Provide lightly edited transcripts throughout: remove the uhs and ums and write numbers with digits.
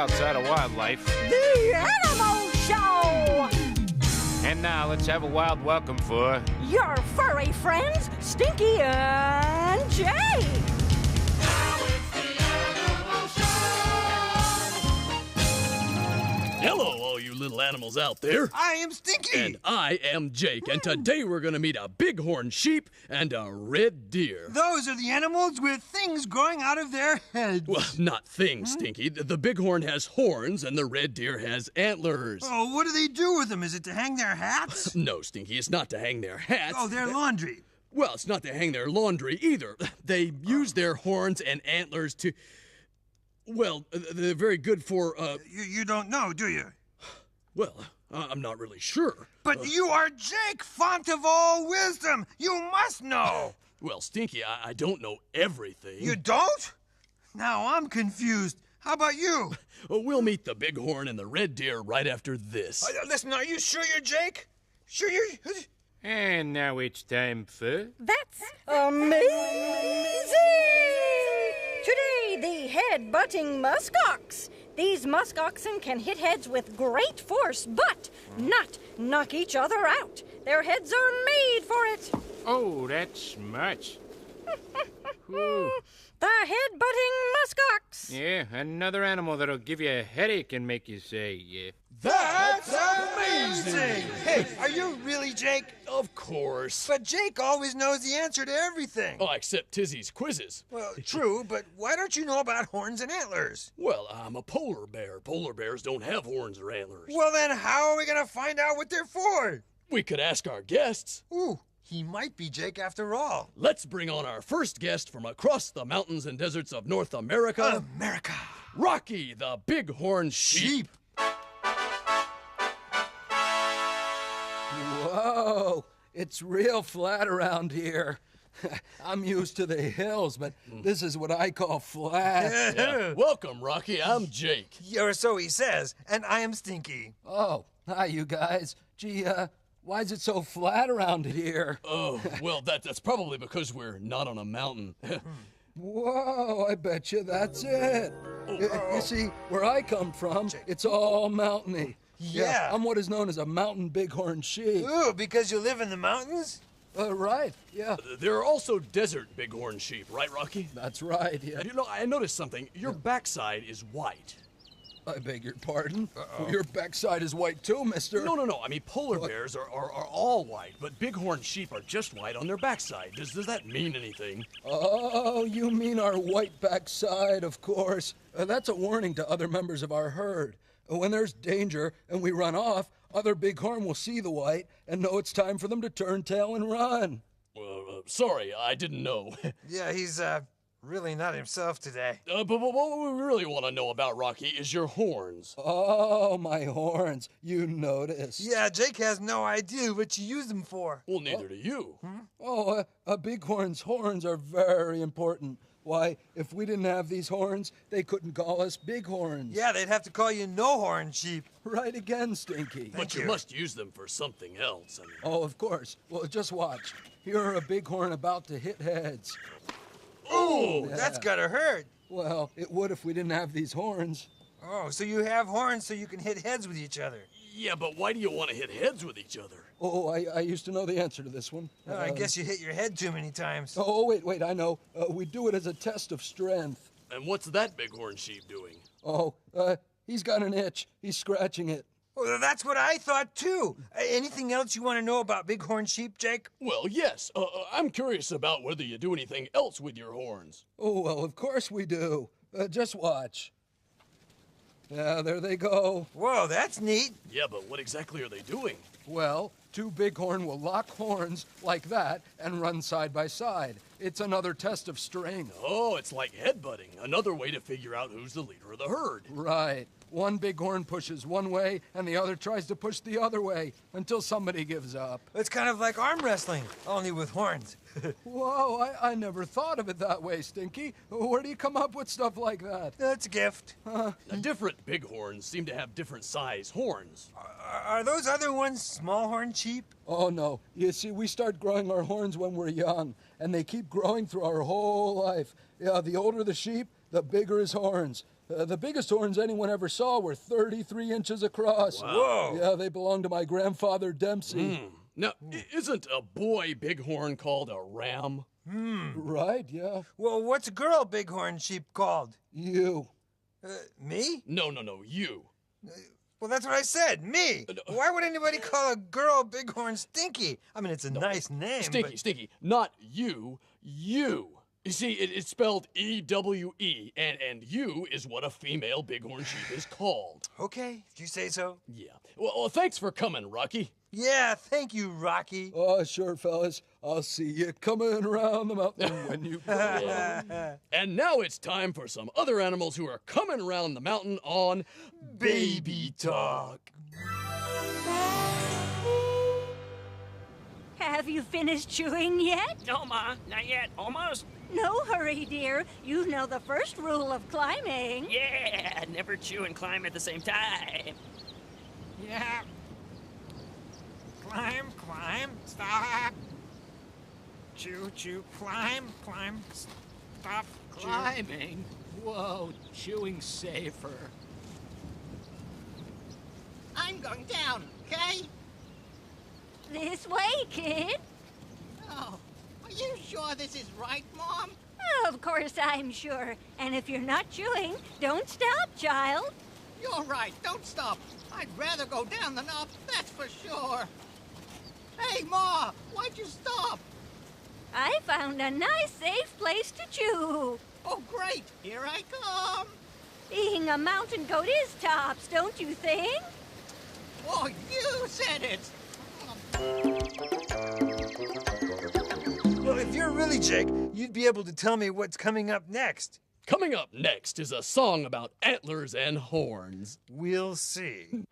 outside of wildlife. The Animal Show! And now let's have a wild welcome for... Your furry friends, Stinky and Jay! Hello, all you little animals out there. I am Stinky. And I am Jake, and today we're gonna meet a bighorn sheep and a red deer. Those are the animals with things growing out of their heads. Well, not things, Stinky. The bighorn has horns and the red deer has antlers. Oh, what do they do with them? Is it to hang their hats? No, Stinky, it's not to hang their hats. Oh, their laundry. Well, it's not to hang their laundry either. They use their horns and antlers to... Well, they're very good for, You don't know, do you? Well, I'm not really sure. But you are Jake, font of all wisdom. You must know. Well, Stinky, I don't know everything. You don't? Now I'm confused. How about you? We'll meet the bighorn and the red deer right after this. Listen, are you sure you're Jake? Sure you're... And now it's time for... That's amazing! Today, the head-butting muskox. These musk oxen can hit heads with great force, but not knock each other out. Their heads are made for it. Oh, that's much. Whew. The head-butting muskox. Yeah, another animal that'll give you a headache and make you say, yeah. That's amazing! Hey, are you really Jake? Of course. But Jake always knows the answer to everything. Oh, except Tizzy's quizzes. Well, true, but why don't you know about horns and antlers? Well, I'm a polar bear. Polar bears don't have horns or antlers. Well, then how are we going to find out what they're for? We could ask our guests. Ooh, he might be Jake after all. Let's bring on our first guest from across the mountains and deserts of North America. America. Rocky, the bighorn sheep. Whoa, it's real flat around here. I'm used to the hills, but this is what I call flat. Yeah. Welcome, Rocky. I'm Jake. Or so he says, and I am Stinky. Oh, hi, you guys. Gee, why is it so flat around here? Oh, well, that's probably because we're not on a mountain. Whoa, I bet you that's it. You see, where I come from, it's all mountainy. Yeah. I'm what is known as a mountain bighorn sheep. Ooh, because you live in the mountains? Right, yeah. There are also desert bighorn sheep, right, Rocky? That's right, yeah. And you know, I noticed something. Your backside is white. I beg your pardon? Well, your backside is white too, mister. No. I mean, polar bears are all white, but bighorn sheep are just white on their backside. Does that mean anything? Oh, you mean our white backside, of course. That's a warning to other members of our herd. When there's danger and we run off, other bighorn will see the white and know it's time for them to turn tail and run. Sorry, I didn't know. Yeah, he's, really not himself today. But what we really want to know about, Rocky, is your horns. Oh, my horns. You noticed. Yeah, Jake has no idea what you use them for. Well, neither do you. Oh, a bighorn's horns are very important. Why, if we didn't have these horns, they couldn't call us bighorns. Yeah, they'd have to call you no-horn sheep. Right again, Stinky. But you must use them for something else. I mean. Oh, of course. Well, just watch. Here are a bighorn about to hit heads. Oh, Yeah. that's gotta hurt. Well, it would if we didn't have these horns. Oh, so you have horns so you can hit heads with each other. Yeah, but why do you want to hit heads with each other? Oh, I used to know the answer to this one. I guess you hit your head too many times. Oh, wait, I know. We do it as a test of strength. And what's that bighorn sheep doing? Oh, he's got an itch. He's scratching it. Well, that's what I thought, too. Anything else you want to know about bighorn sheep, Jake? Well, yes. I'm curious about whether you do anything else with your horns. Oh, well, of course we do. Just watch. Yeah, there they go. Whoa, that's neat. Yeah, but what exactly are they doing? Well, two bighorn will lock horns like that and run side by side. It's another test of strength. Oh, it's like headbutting. Another way to figure out who's the leader of the herd. Right. One bighorn pushes one way and the other tries to push the other way until somebody gives up. It's kind of like arm wrestling, only with horns. Whoa, I never thought of it that way, Stinky. Where do you come up with stuff like that? That's a gift. Different bighorns seem to have different size horns. Are those other ones small horn sheep? Oh, no. You see, we start growing our horns when we're young, and they keep growing through our whole life. Yeah, the older the sheep, the bigger his horns. The biggest horns anyone ever saw were 33 inches across. Whoa. Yeah, they belonged to my grandfather Dempsey. Now, isn't a boy bighorn called a ram? Right, yeah. Well, what's a girl bighorn sheep called? You. Me? No, you. Well, that's what I said. Me. Why would anybody call a girl bighorn Stinky? I mean, it's a nice name. Stinky, not you. You see, it's spelled E-W-E, and you is what a female bighorn sheep is called. Okay, if you say so. Yeah. Well, thanks for coming, Rocky. Yeah, thank you, Rocky. Oh, sure, fellas. I'll see you coming around the mountain when you go. And now it's time for some other animals who are coming around the mountain on Baby Talk. Have you finished chewing yet? No, Ma, not yet. Almost. No hurry, dear. You know the first rule of climbing. Yeah, never chew and climb at the same time. Yeah. Climb, stop. Chew, climb, stop. Climbing? Whoa, chewing safer. I'm going down, okay? This way, kid. Oh, are you sure this is right, Mom? Of course I'm sure. And if you're not chewing, don't stop, child. You're right, don't stop. I'd rather go down than up, that's for sure. Hey, Ma, why'd you stop? I found a nice, safe place to chew. Oh, great, here I come. Being a mountain goat is tops, don't you think? Oh, you said it. Well, if you're really Jake, you'd be able to tell me what's coming up next. Coming up next is a song about antlers and horns. We'll see.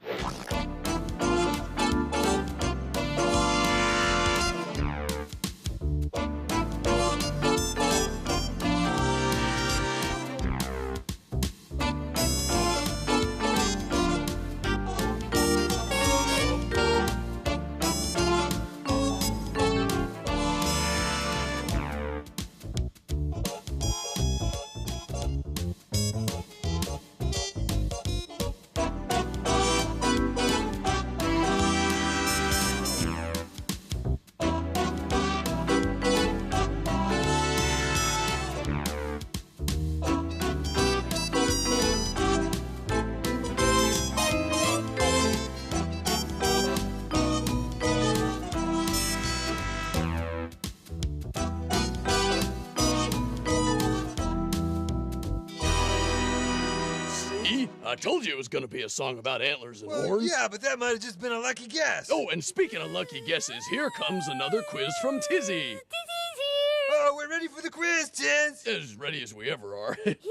I told you it was going to be a song about antlers and horns. Yeah, but that might have just been a lucky guess. Oh, and speaking of lucky guesses, here comes another quiz from Tizzy. Tizzy's here. Oh, we're ready for the quiz, Tiz. As ready as we ever are. Here it is.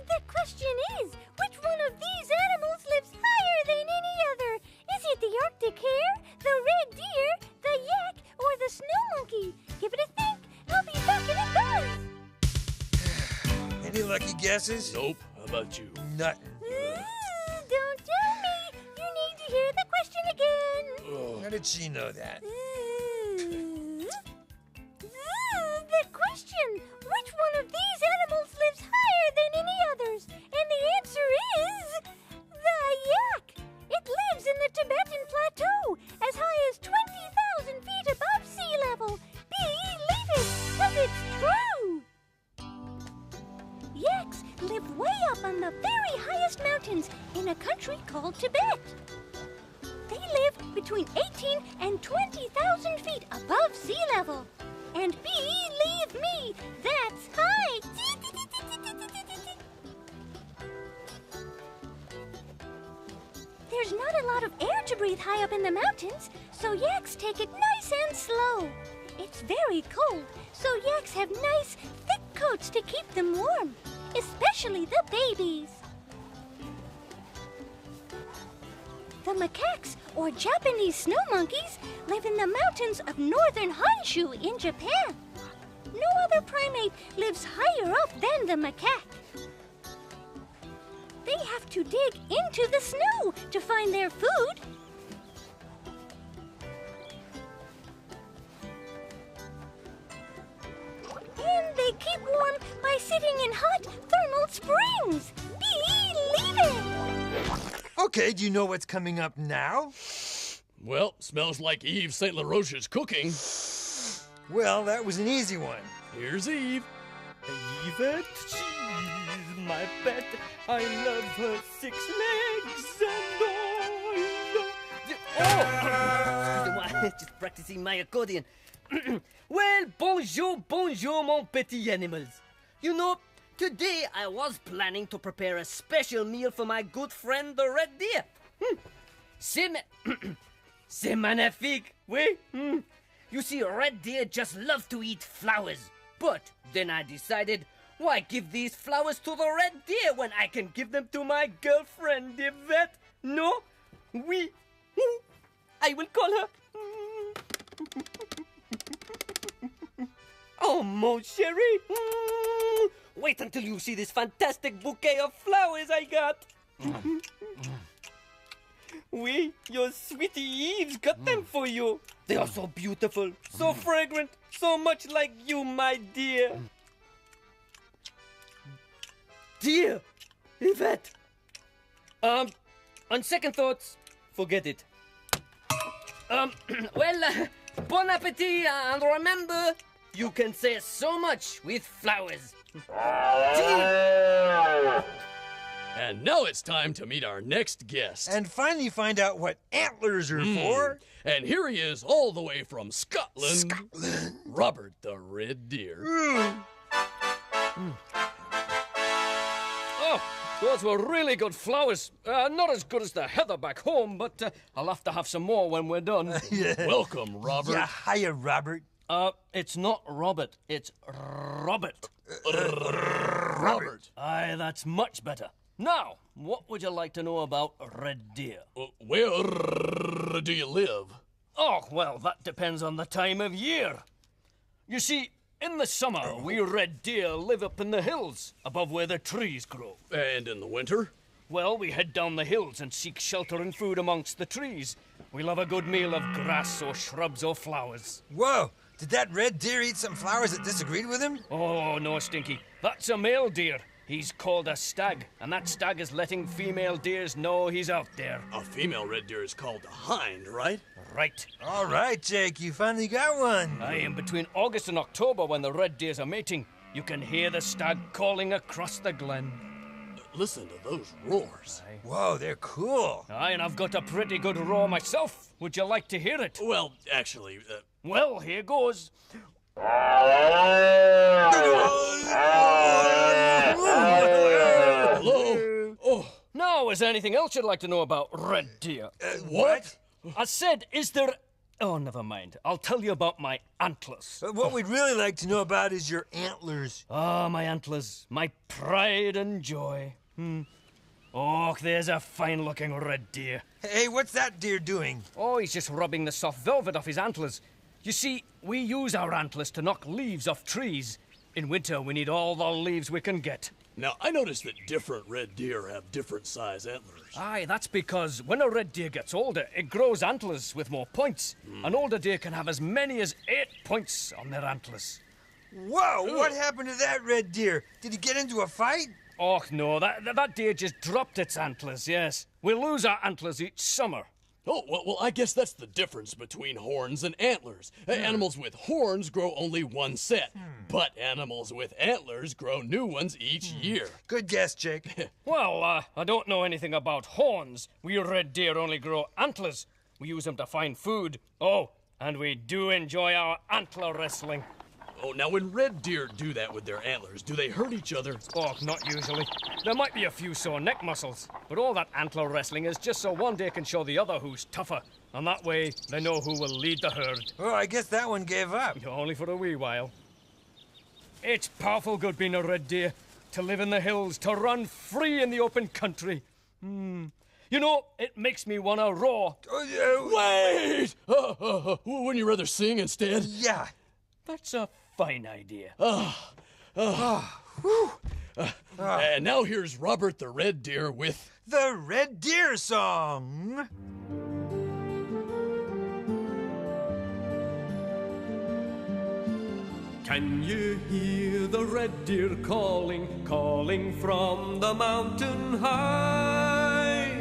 The question is, which one of these animals lives higher than any other? Is it the Arctic hare, the red deer, the yak, or the snow monkey? Give it a think. I'll be back in a buzz. Any lucky guesses? Nope. How about you? Nothing. Don't tell me. You need to hear the question again. How did she know that? The question, which one of these animals lives higher than any others? And the answer is the yak. It lives in the Tibetan Plateau, as high as 20,000 feet above sea level. Believe it, 'cause it's true. Yaks live way up on the very highest mountains in a country called Tibet. They live between 18 and 20,000 feet above sea level. And believe me, that's high. There's not a lot of air to breathe high up in the mountains, so yaks take it nice and slow. It's very cold, so yaks have nice, thick coats to keep them warm, especially the babies. The macaques, or Japanese snow monkeys, live in the mountains of northern Honshu in Japan. No other primate lives higher up than the macaque. They have to dig into the snow to find their food. keep warm by sitting in hot thermal springs. Believe it! Okay, do you know what's coming up now? Well, smells like Eve St. LaRoche's cooking. Well, that was an easy one. Here's Eve. Yvette, she's my pet. I love her 6 legs and all. Oh! Just practicing my accordion. Well, bonjour, bonjour, mon petit animals. You know, today I was planning to prepare a special meal for my good friend the red deer. C'est magnifique, oui? You see, red deer just love to eat flowers. But then I decided, why give these flowers to the red deer when I can give them to my girlfriend, Yvette? No? Oui. I will call her. Oh, mon chéri. Wait until you see this fantastic bouquet of flowers I got. Oui, your sweetie Eve's got them for you. They are so beautiful, so fragrant, so much like you, my dear. Dear Yvette. On second thoughts, forget it. Well, bon appetit, and remember, you can say so much with flowers. And now it's time to meet our next guest. And finally find out what antlers are for. And here he is, all the way from Scotland. Robert the Red Deer. Oh, those were really good flowers. Not as good as the heather back home, but I'll have to have some more when we're done. Welcome, Robert. Yeah, hiya, Robert. It's not Robert, it's Robert. Robert. Aye, that's much better. Now, what would you like to know about red deer? Where do you live? Oh, well, that depends on the time of year. You see, in the summer, we red deer live up in the hills, above where the trees grow. And in the winter? Well, we head down the hills and seek shelter and food amongst the trees. We love a good meal of grass or shrubs or flowers. Whoa, did that red deer eat some flowers that disagreed with him? Oh, no, Stinky. That's a male deer. He's called a stag, and that stag is letting female deers know he's out there. A female red deer is called a hind, right? Right. All right, Jake, you finally got one. Aye, and between August and October, when the red deers are mating, you can hear the stag calling across the glen. Listen to those roars. Whoa, they're cool. Aye, and I've got a pretty good roar myself. Would you like to hear it? Well, actually... Well, here goes. Hello? Oh. Now, is there anything else you'd like to know about red deer? What? I said, is there... Oh, never mind. I'll tell you about my antlers. What we'd really like to know about is your antlers. Ah, my antlers. My pride and joy. Oh, there's a fine-looking red deer. Hey, what's that deer doing? Oh, he's just rubbing the soft velvet off his antlers. You see, we use our antlers to knock leaves off trees. In winter, we need all the leaves we can get. Now, I noticed that different red deer have different size antlers. Aye, that's because when a red deer gets older, it grows antlers with more points. An older deer can have as many as 8 points on their antlers. Whoa, what happened to that red deer? Did he get into a fight? Oh, no, that deer just dropped its antlers, yes. We lose our antlers each summer. Oh, well, I guess that's the difference between horns and antlers. Animals with horns grow only one set, but animals with antlers grow new ones each year. Good guess, Jake. Well, I don't know anything about horns. We red deer only grow antlers. We use them to find food. Oh, and we do enjoy our antler wrestling. Oh, now when red deer do that with their antlers, do they hurt each other? Oh, not usually. There might be a few sore neck muscles, but all that antler wrestling is just so one deer can show the other who's tougher. And that way, they know who will lead the herd. Oh, I guess that one gave up. Only for a wee while. It's powerful good being a red deer. To live in the hills, to run free in the open country. You know, it makes me want to roar. Wait! Wouldn't you rather sing instead? Yeah. That's a fine idea. And now here's Robert the Red Deer with... The Red Deer Song. Can you hear the red deer calling, calling from the mountain high?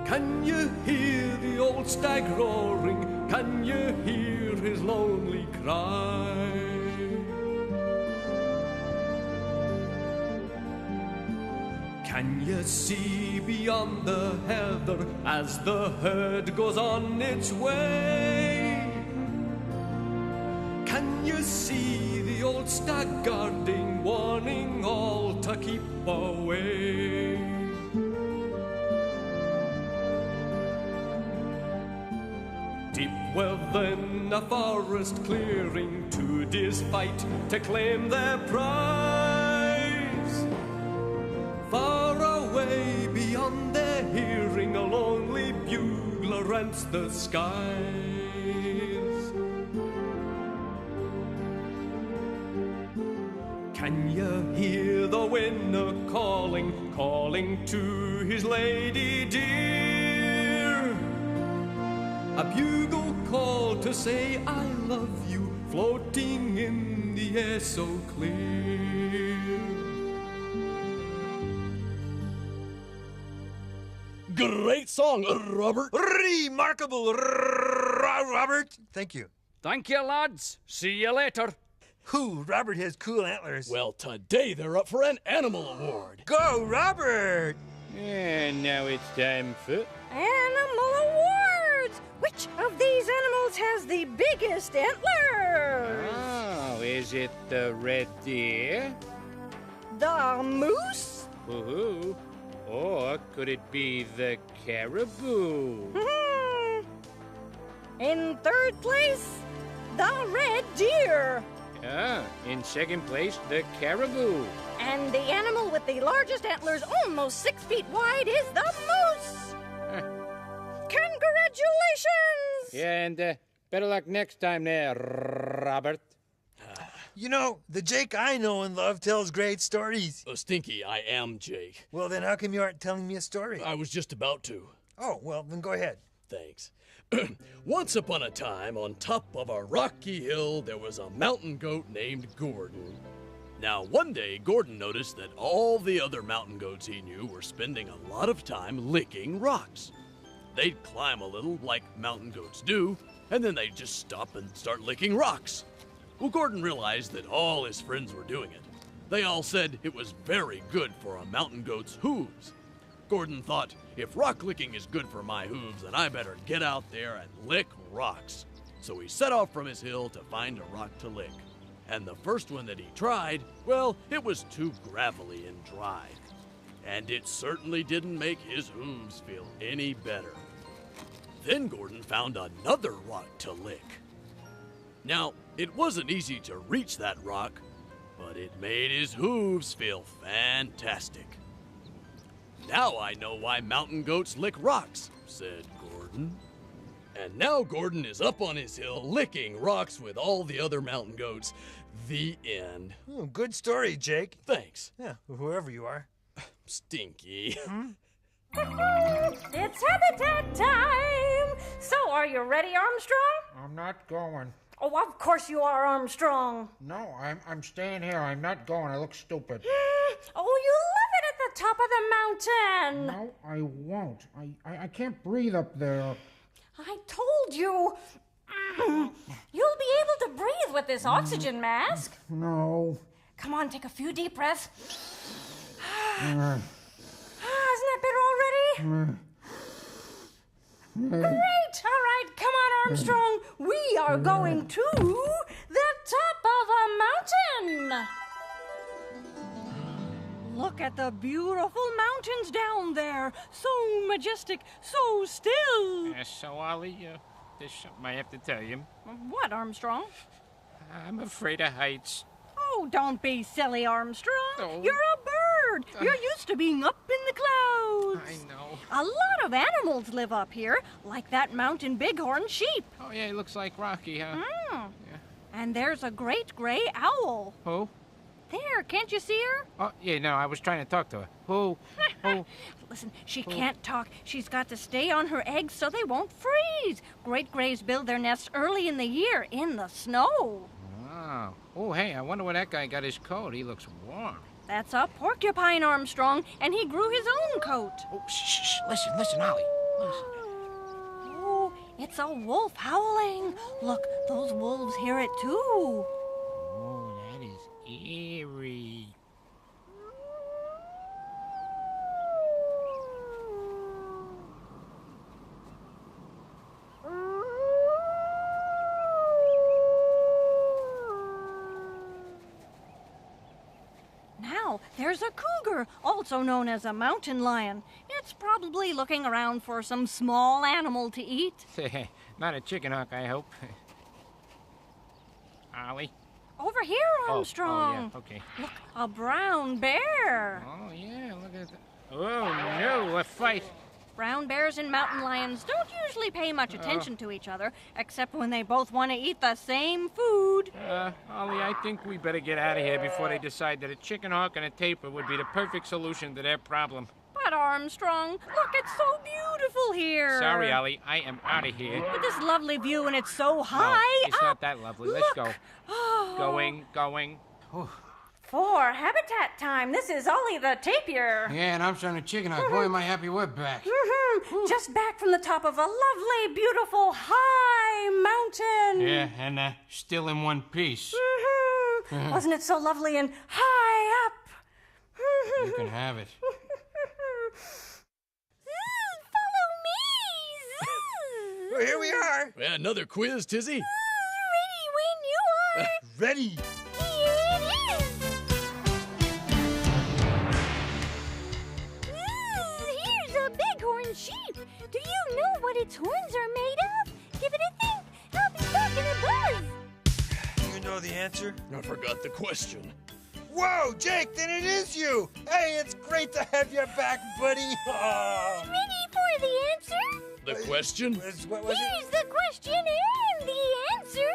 Can you hear the old stag roaring? Can you hear his lonely cry? Can you see beyond the heather as the herd goes on its way? Can you see the old stag guarding, warning all to keep away? Deep within a forest clearing, two deers fight to claim their prize. Far away beyond their hearing, a lonely bugler rents the skies. Can you hear the winner calling, calling to his lady dear? A bugle call to say I love you, floating in the air so clear. Great song, Robert. Remarkable, Robert. Thank you. Thank you, lads. See you later. Who? Robert has cool antlers. Well, today they're up for an animal award. Go, Robert! And now it's time for... Animal awards! Which of these animals has the biggest antlers? Oh, is it the red deer? The moose? Woohoo. Or could it be the caribou? In third place, the red deer. Ah, in second place, the caribou. And the animal with the largest antlers, almost 6 feet wide, is the moose. Congratulations! Yeah, and better luck next time there, Robert. You know, the Jake I know and love tells great stories. Stinky, I am Jake. Well, then how come you aren't telling me a story? I was just about to. Oh, well, then go ahead. Thanks. Once upon a time, on top of a rocky hill, there was a mountain goat named Gordon. Now, one day, Gordon noticed that all the other mountain goats he knew were spending a lot of time licking rocks. They'd climb a little, like mountain goats do, and then they'd just stop and start licking rocks. Well, Gordon realized that all his friends were doing it. They all said it was very good for a mountain goat's hooves. Gordon thought, if rock licking is good for my hooves, then I better get out there and lick rocks. So he set off from his hill to find a rock to lick. And the first one that he tried, well, it was too gravelly and dry. And it certainly didn't make his hooves feel any better. Then Gordon found another rock to lick. Now, it wasn't easy to reach that rock, but it made his hooves feel fantastic. Now I know why mountain goats lick rocks, said Gordon. And now Gordon is up on his hill licking rocks with all the other mountain goats. The end. Oh, good story, Jake. Thanks. Yeah, whoever you are. Stinky. It's habitat time! So, are you ready, Armstrong? I'm not going. Oh, of course you are, Armstrong. No, I'm staying here. I'm not going. I look stupid. Oh, you love it at the top of the mountain. No, I won't. I can't breathe up there. I told you. You'll be able to breathe with this oxygen mask. No. Come on, take a few deep breaths. Isn't that better already? Great! All right, come on, Armstrong. We are going to the top of a mountain. Look at the beautiful mountains down there. So majestic, so still. So, Ollie, there's something I have to tell you. What, Armstrong? I'm afraid of heights. Oh, don't be silly, Armstrong. Oh. You're a bird. You're used to being up in the clouds. I know. A lot of animals live up here, like that mountain bighorn sheep. Oh, yeah, he looks like Rocky, huh? Yeah. And there's a great gray owl. Who? There, can't you see her? Oh, yeah, no, I was trying to talk to her. Who? Who? Listen, she can't talk. She's got to stay on her eggs so they won't freeze. Great grays build their nests early in the year in the snow. Oh, hey, I wonder where that guy got his coat. He looks warm. That's a porcupine, Armstrong, and he grew his own coat. Oh, shh. Listen, Ollie. Listen. Oh, it's a wolf howling. Look, those wolves hear it too. Oh, that is eerie. Now, there's a cougar, also known as a mountain lion. It's probably looking around for some small animal to eat. Not a chicken hawk, I hope. Ollie? Over here, Armstrong. Oh, yeah, okay. Look, a brown bear. Oh, yeah, look at that. Oh, no, a fight. Brown bears and mountain lions don't usually pay much attention to each other, except when they both want to eat the same food. Ollie, I think we better get out of here before they decide that a chicken hawk and a tapir would be the perfect solution to their problem. But Armstrong, look, it's so beautiful here. Sorry, Ollie, I am out of here. With this lovely view and it's so high. No, it's not that lovely. Let's go. Oh. Going. Whew. For habitat time, this is Ollie the tapir. Yeah, and I'm starting to chicken hawk. Boy, am I happy we're back. Just back from the top of a lovely, beautiful, high mountain. Yeah, and still in one piece. Wasn't it so lovely and high up? You can have it. Follow me. Well, here we are. Yeah, another quiz, Tizzy. Ready when you are. Ready. Here it is. Here's a bighorn sheep. Do you know what its horns are made of? Give it a think. I'll be back in a buzz. You know the answer? I forgot the question. Whoa, Jake, then it is you. Hey, it's great to have you back, buddy. Ready for the answer? The question? What was Here's the question and the answer.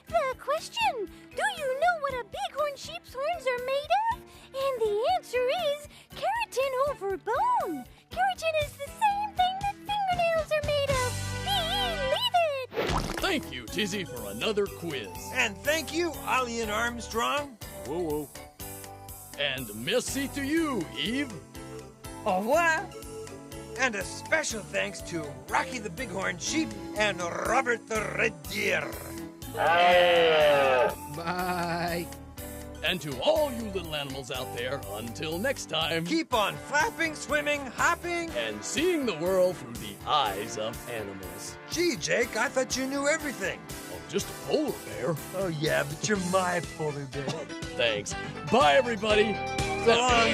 The question. Do you know what a bighorn sheep's horns are made of? And the answer is keratin over bone. Keratin is the same thing that fingernails are made of. Believe it. Thank you, Tizzy, for another quiz. And thank you, Ollie and Armstrong. Woo-woo. And merci to you, Eve. Au revoir. And a special thanks to Rocky the Bighorn Sheep and Robert the Red Deer. Bye. And to all you little animals out there, until next time, Keep on flapping, swimming, hopping. and seeing the world through the eyes of animals. Gee, Jake, I thought you knew everything. Oh, just a polar bear. Oh, yeah, but you're my polar bear. Thanks. Bye, everybody. So long.